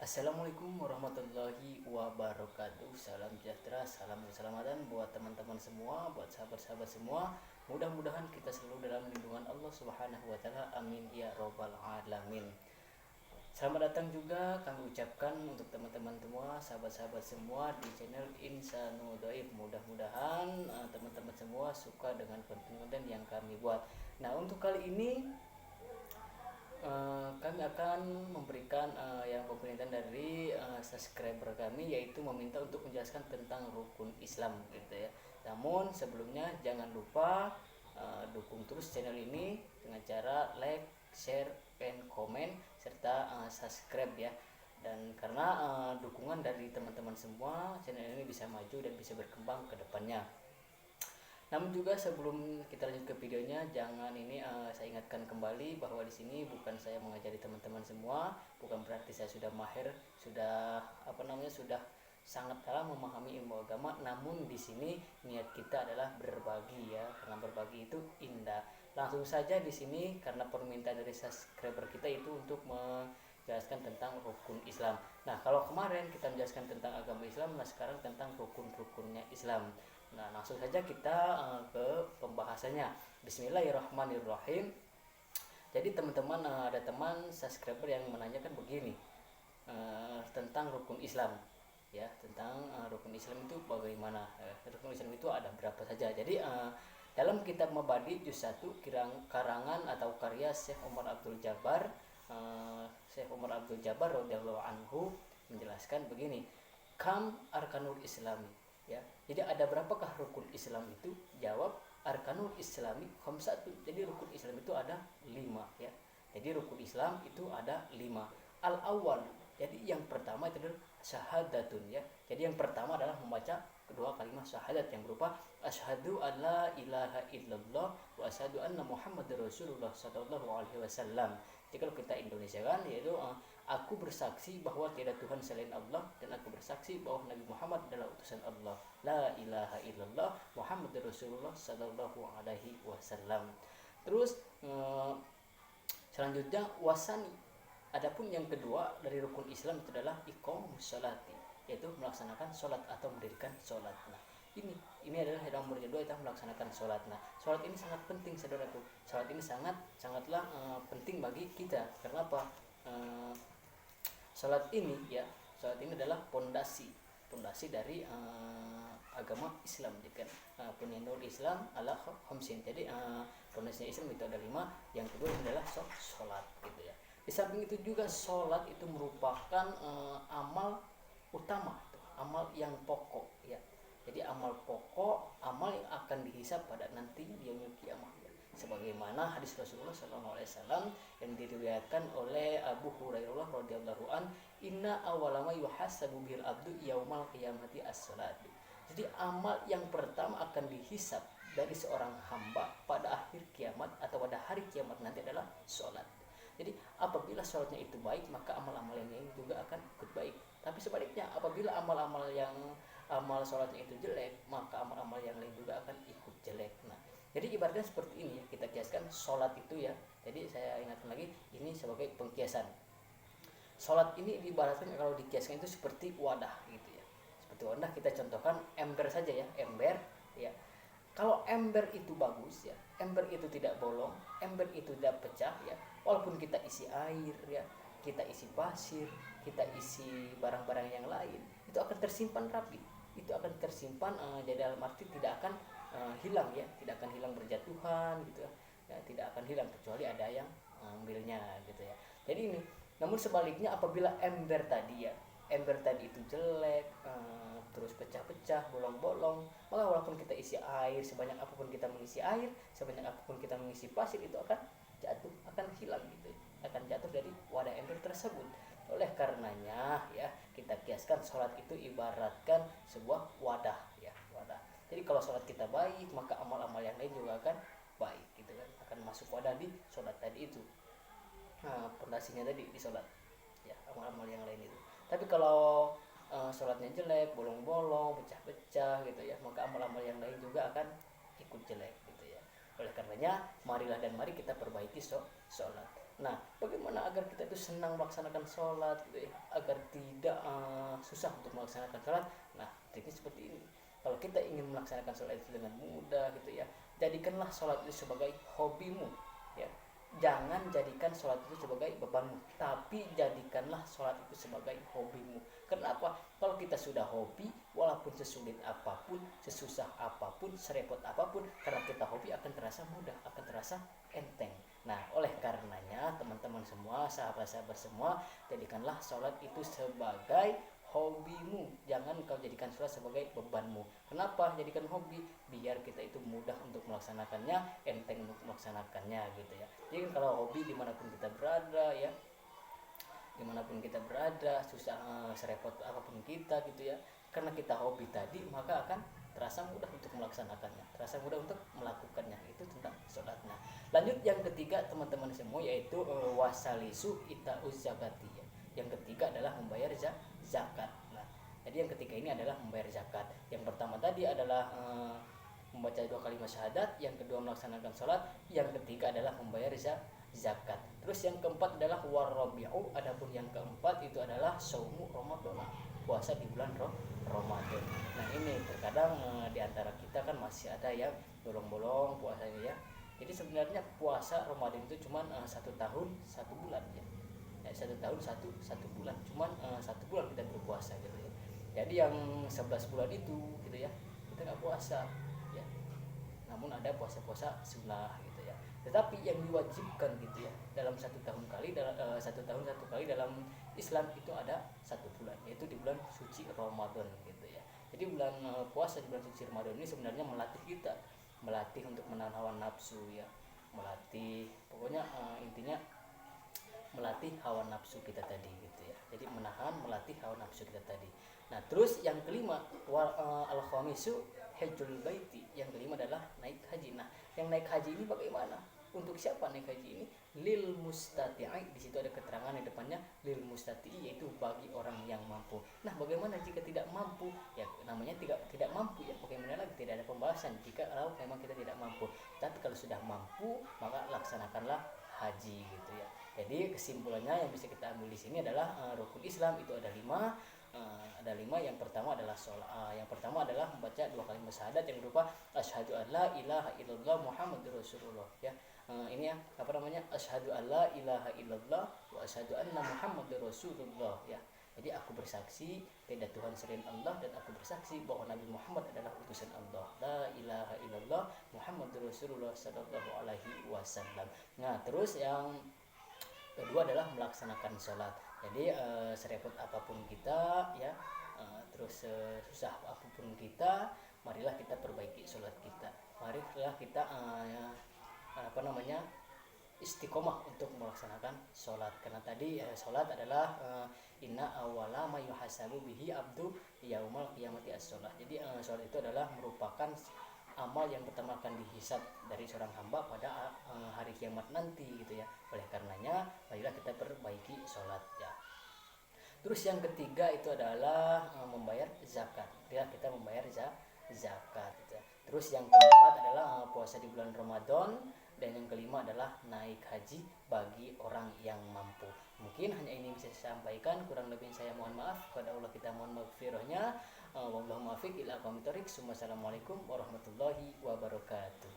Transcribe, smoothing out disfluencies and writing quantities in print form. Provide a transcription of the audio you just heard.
Assalamualaikum warahmatullahi wabarakatuh. Salam sejahtera, salam keselamatan buat teman-teman semua, buat sahabat-sahabat semua. Mudah-mudahan kita selalu dalam lindungan Allah Subhanahu wa taala. Amin ya robbal alamin. Selamat datang juga kami ucapkan untuk teman-teman semua, sahabat-sahabat semua di channel Insanu Dhaif. Mudah-mudahan teman-teman semua suka dengan konten-konten yang kami buat. Nah, untuk kali ini kami akan memberikan yang pemerintahan dari subscriber kami, yaitu meminta untuk menjelaskan tentang rukun Islam gitu ya. Namun sebelumnya jangan lupa dukung terus channel ini dengan cara like, share, and comment serta subscribe ya. Dan karena dukungan dari teman-teman semua, channel ini bisa maju dan bisa berkembang ke depannya. Namun juga sebelum kita lanjut ke videonya, jangan ini saya ingatkan kembali bahwa di sini bukan saya mengajari teman-teman semua, bukan berarti saya sudah mahir, sudah sudah sangat dalam memahami ilmu agama. Namun di sini niat kita adalah berbagi ya, karena berbagi itu indah. Langsung saja di sini karena permintaan dari subscriber kita itu untuk menjelaskan tentang rukun Islam. Nah, kalau kemarin kita menjelaskan tentang agama Islam, nah sekarang tentang rukun-rukunnya Islam. Nah, langsung saja kita ke pembahasannya. Bismillahirrahmanirrahim. Jadi teman-teman, ada teman subscriber yang menanyakan begini tentang rukun Islam, ya, tentang rukun Islam itu bagaimana? Rukun Islam itu ada berapa saja? Jadi dalam kitab Mabadi juz 1 karangan atau karya Syekh Umar Abdul Jabbar, Syekh Umar Abdul Jabbar radhiyallahu anhu menjelaskan begini, kam arkanul islami, ya. Jadi ada berapakah rukun Islam itu? Jawab, arkanul islami khamsatun. Jadi rukun Islam itu ada 5 ya. Jadi rukun Islam itu ada 5. Al awal, jadi yang pertama itu adalah syahadatun ya. Jadi yang pertama adalah membaca kedua kalimat syahadat yang berupa asyhadu alla ilaha illallah wa asyhadu anna muhammadar rasulullah sallallahu alaihi wasallam. Jadi kalau kita Indonesia kan yaitu aku bersaksi bahwa tiada Tuhan selain Allah dan aku bersaksi bahwa Nabi Muhammad adalah utusan Allah. La ilaha illallah Muhammadur Rasulullah sallallahu alaihi wasallam. Terus selanjutnya wasani. Adapun yang kedua dari rukun Islam itu adalah iqamus sholati, yaitu melaksanakan sholat atau mendirikan sholat. Nah, ini adalah yang nomor 2, itu melaksanakan sholat. Nah, sholat ini sangat penting saudaraku. Sholat ini sangatlah penting bagi kita. Karena apa? Sholat ini adalah pondasi dari agama Islam. Jadi penyandur Islam ala khamsin. Jadi pondasinya Islam itu ada 5. Yang kedua adalah sholat gitu ya. Di samping itu juga sholat itu merupakan amal utama, amal yang pokok ya. Jadi amal pokok, amal yang akan dihisab pada nanti yaumul kiamah ya. Sebagaimana hadis Rasulullah SAW yang diriwayatkan oleh Abu Hurairah radhiyallahu an, inna awwalama yuhasabu bil abdu yaumal qiyamati as-salat. Jadi amal yang pertama akan dihisab dari seorang hamba pada akhir kiamat atau pada hari kiamat nanti adalah sholat. Jadi apabila sholatnya itu baik, maka amal-amal yang lain juga akan ikut baik. Tapi sebaliknya, apabila amal sholatnya itu jelek, maka amal-amal yang lain juga akan ikut jelek. Nah, jadi ibaratnya seperti ini ya, kita kiaskan sholat itu ya. Jadi saya ingatkan lagi, ini sebagai pengkiasan. Sholat ini diibaratkan kalau dikiaskan itu seperti wadah gitu ya. Seperti wadah, kita contohkan ember saja ya, ember ya. Kalau ember itu bagus ya, ember itu tidak bolong, ember itu tidak pecah ya, walaupun kita isi air ya, kita isi pasir, kita isi barang-barang yang lain, itu akan tersimpan rapi, itu akan tersimpan jadi dalam arti tidak akan hilang ya, tidak akan hilang berjatuhan gitu ya, tidak akan hilang kecuali ada yang ambilnya gitu ya. Jadi ini, namun sebaliknya apabila ember tadi itu jelek, terus pecah-pecah, bolong-bolong, maka walaupun kita isi air, sebanyak apapun kita mengisi air, sebanyak apapun kita mengisi pasir, itu akan jatuh, akan hilang gitu, akan jatuh dari wadah ember tersebut. Oleh karenanya ya, kita kiaskan sholat itu ibaratkan sebuah wadah ya, wadah. Jadi kalau sholat kita baik, maka amal-amal yang lain juga akan baik gitu kan, akan masuk wadah di sholat tadi itu. Pondasinya tadi di sholat ya, amal-amal yang lain itu. Tapi kalau sholatnya jelek, bolong-bolong, pecah-pecah gitu ya, maka amal-amal yang lain juga akan ikut jelek gitu ya. Oleh karenanya, marilah dan mari kita perbaiki sholat. Nah, bagaimana agar kita itu senang melaksanakan sholat gitu ya, agar tidak susah untuk melaksanakan sholat? Nah, triknya seperti ini. Kalau kita ingin melaksanakan sholat itu dengan mudah gitu ya, jadikanlah sholat itu sebagai hobimu ya. Jangan jadikan sholat itu sebagai bebanmu, tapi jadikanlah sholat itu sebagai hobimu. Kenapa? Kalau kita sudah hobi, walaupun sesulit apapun, sesusah apapun, serepot apapun, karena kita hobi akan terasa mudah, akan terasa enteng. Nah, oleh karenanya teman-teman semua, sahabat-sahabat semua, jadikanlah sholat itu sebagai hobimu. Jangan kau jadikan sholat sebagai bebanmu. Kenapa jadikan hobi? Biar kita itu mudah untuk melaksanakannya, enteng untuk melaksanakannya gitu ya. Jadi kalau hobi dimanapun kita berada ya, dimanapun kita berada, susah serepot apapun kita gitu ya, karena kita hobi tadi, maka akan terasa mudah untuk melaksanakannya, terasa mudah untuk melakukannya. Itu tentang sholatnya. Lanjut yang ketiga teman-teman semua, yaitu wasalisu itauz zakati ya. Yang ketiga adalah membayar zakat. Nah, jadi yang ketiga ini adalah membayar zakat. Yang pertama tadi adalah membaca 2 kalimat syahadat, yang kedua melaksanakan sholat, yang ketiga adalah membayar zakat. Terus yang keempat adalah warabi'u, adapun yang keempat itu adalah saumu Ramadan, puasa di bulan Ramadan. Nah, ini terkadang di antara kita kan masih ada yang bolong-bolong puasanya ya. Jadi sebenarnya puasa Ramadan itu cuma 1 tahun 1 bulan ya. 1 tahun satu bulan, cuman 1 bulan kita berpuasa gitu ya. Jadi yang 11 bulan itu gitu ya, kita nggak puasa ya. Namun ada puasa-puasa sunnah gitu ya. Tetapi yang diwajibkan gitu ya dalam 1 tahun kali, dalam 1 tahun 1 kali dalam Islam itu ada 1 bulan, yaitu di bulan suci Ramadan gitu ya. Jadi bulan puasa di bulan suci Ramadan ini sebenarnya melatih kita, melatih untuk menahan hawa nafsu ya, melatih pokoknya intinya melatih hawa nafsu kita tadi gitu ya. Jadi menahan, melatih hawa nafsu kita tadi. Nah, terus yang kelima al-khamisu hajjul baiti. Yang kelima adalah naik haji. Nah, yang naik haji ini bagaimana? Untuk siapa naik haji ini? Lil mustati'i. Di situ ada keterangan di depannya lil mustati'i, yaitu bagi orang yang mampu. Nah, bagaimana jika tidak mampu? Ya, namanya tidak mampu ya. Bagaimana lagi, tidak ada pembahasan jika kalau memang kita tidak mampu. Tapi kalau sudah mampu, maka laksanakanlah haji gitu ya. Jadi kesimpulannya yang bisa kita ambil di sini adalah rukun Islam itu ada 5. Ada 5. Yang pertama adalah yang pertama adalah membaca 2 kalimat syahadat yang berupa asyhadu alla ilaha illallah muhammadur rasulullah ya. Ini ya apa namanya, asyhadu alla ilaha illallah wa asyhadu anna muhammadur rasulullah ya. Jadi aku bersaksi tidak Tuhan selain Allah, dan aku bersaksi bahwa Nabi Muhammad adalah utusan Allah. La ilaha illallah muhammadur rasulullah sallallahu alaihi wasallam. Nah, terus yang kedua adalah melaksanakan sholat. Jadi serepot apapun kita ya, terus susah apapun kita, marilah kita perbaiki sholat kita. Marilah kita istiqomah untuk melaksanakan sholat. Karena tadi sholat adalah inna awwala ma yuhasabu bihi abdu yaumal qiyamati as-sholat. Jadi sholat itu adalah merupakan amal yang pertama akan dihisab dari seorang hamba pada hari kiamat nanti gitu ya. Oleh karenanya marilah kita perbaiki sholat ya. Terus yang ketiga itu adalah membayar zakat. Ya, kita membayar zakat gitu ya. Terus yang keempat adalah puasa di bulan Ramadan, dan yang kelima adalah naik haji bagi orang yang mampu. Mungkin hanya ini bisa saya sampaikan, kurang lebih saya mohon maaf. Kepada Allah kita mohon maghfirahnya. Wallahu muwaffiq ila aqwamit thoriq. Wassalamualaikum warahmatullahi wabarakatuh.